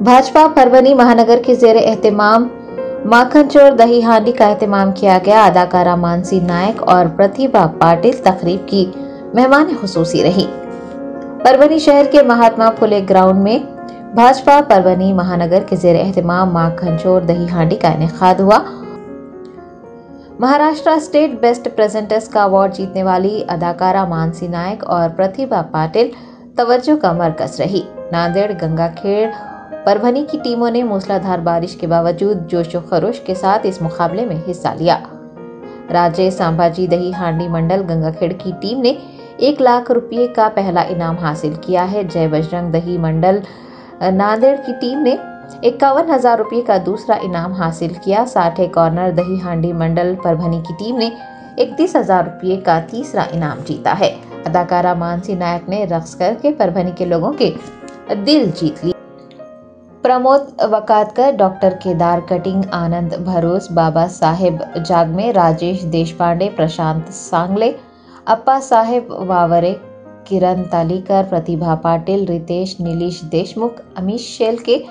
भाजपा परभनी महानगर के ज़ेरे एहतमाम माखन चोर दही हांडी का एहतमाम किया गया। अदाकारा मानसी नायक और प्रतिभा पाटिल तकरीब की मेहमान खुसूसी रही। परभनी शहर के महात्मा फुले ग्राउंड में भाजपा परभनी महानगर के ज़ेरे एहतमाम माखन चोर दही हांडी का इनेकाद हुआ। महाराष्ट्र स्टेट बेस्ट प्रेजेंटर्स का अवार्ड जीतने वाली अदाकारा मानसी नायक और प्रतिभा पाटिल तवज्जो का मरकज रही। नांदेड़, गंगाखेड़, परभनी की टीमों ने मूसलाधार बारिश के बावजूद जोशो खरोश के साथ इस मुकाबले में हिस्सा लिया। राजे संभाजी दही हांडी मंडल गंगाखेड़ की टीम ने 1 लाख रुपये का पहला इनाम हासिल किया है। जय बजरंग दही मंडल नांदेड़ की टीम ने 51,000 रुपये का दूसरा इनाम हासिल किया। 60 कॉर्नर दही हांडी मंडल परभनी की टीम ने 31,000 रुपये का तीसरा इनाम जीता है। अदाकारा मानसी नायक ने रक्स करके परभनी के लोगों के दिल जीत लिए। प्रमोद वकातकर, डॉक्टर केदार कटिंग, आनंद भरोस, बाबा साहेब जागमे, राजेश देशपांडे, प्रशांत सांगले, अप्पा साहेब वावरे, किरण तालीकर, प्रतिभा पाटिल, रितेश नीलीश देशमुख, अमीश शेलके,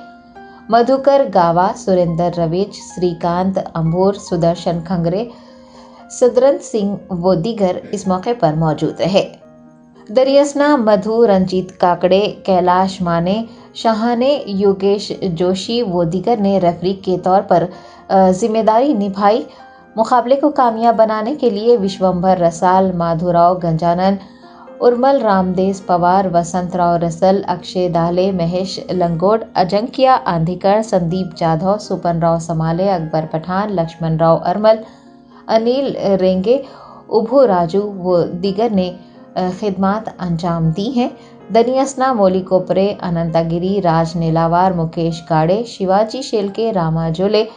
मधुकर गावा, सुरेंद्र रवेज, श्रीकांत अंबोर, सुदर्शन खंगरे, सदरन सिंह वो दीगर इस मौके पर मौजूद रहे। दरियासना मधु, रंजीत काकड़े, कैलाश माने, शाहाने, योगेश जोशी वो दीगर ने रेफरी के तौर पर जिम्मेदारी निभाई। मुकाबले को कामयाब बनाने के लिए विश्वंभर रसाल, माधुराव गंजानन, उर्मल रामदेस पवार, वसंतराव रसल, अक्षय दाले, महेश लंगोड, अजंकिया आंधिकर, संदीप जाधव, सुपन राव समाले, अकबर पठान, लक्ष्मण राव अरमल, अनिल रेंगे, उभू राजू वो दीगर ने खिदमत अंजाम दी हैं। दनियासना मोली कोपरे, अनंतागिरी, राज नीलावार, मुकेश गाड़े, शिवाजी शेलके, रामा जोले,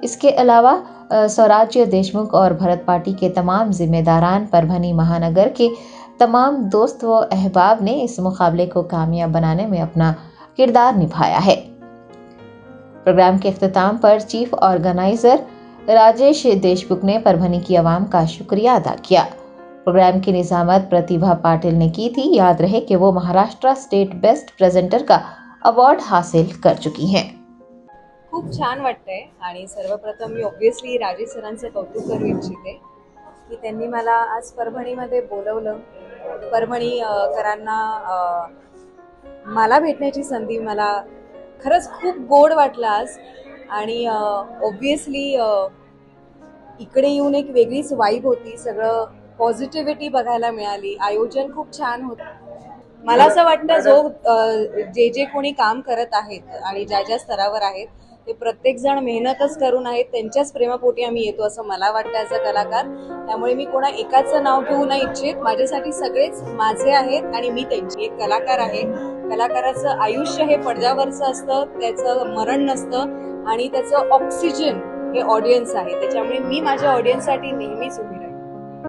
इसके अलावा स्वराज्य देशमुख और भरत पार्टी के तमाम जिम्मेदारान, परभनी महानगर के तमाम दोस्त व अहबाब ने इस मुकाबले को कामयाब बनाने में अपना किरदार निभाया है। प्रोग्राम के इख्तिताम पर चीफ ऑर्गेनाइजर राजेश देशमुख ने परभनी की आवाम का शुक्रिया अदा किया। प्रोग्राम की निजामत प्रतिभा पाटिल ने की थी। याद रहे कि वो महाराष्ट्र स्टेट बेस्ट प्रेजेंटर का अवॉर्ड हासिल कर चुकी हैं। खूप छान वाटतंय आणि सर्वप्रथम मी ऑब्वियसली राजेश सरांचं कौतुक करू इच्छिते की त्यांनी मला आज परभणीमध्ये बोलवलं। परभणीकरांना मला भेटण्याची संधी मला खरंच खूप गोड वाटलं आज आणि ऑब्वियसली इकडे येऊन एक वेगळीच वाइब होती, सगळं पॉझिटिव्हिटी बघायला मिळाली। आयोजन खूप छान होतं। मला असं वाटतं जे कोणी काम करत आहेत आणि ज्या स्तरावर आहेत ते प्रत्येक जण मेहनतच करून आहेत, त्यांच्याच प्रेमापोटी आम्ही येतो असं मला वाटतं ॲज अ कलाकार। त्यामुळे मी कोणा एकाचं नाव घेऊ नाही इच्छित, माझ्यासाठी सगळेच माझे आहेत आणि मी त्यांची एक कलाकार आहे। कलाकाराचं आयुष्य हे पडद्यावरचं असतं, त्याचं मरण नसतं आणि त्याचं ऑक्सिजन हे ऑडियन्स आहे। त्याच्यामुळे मी माझ्या ऑडियन्ससाठी नेहमीच उभी राहीन।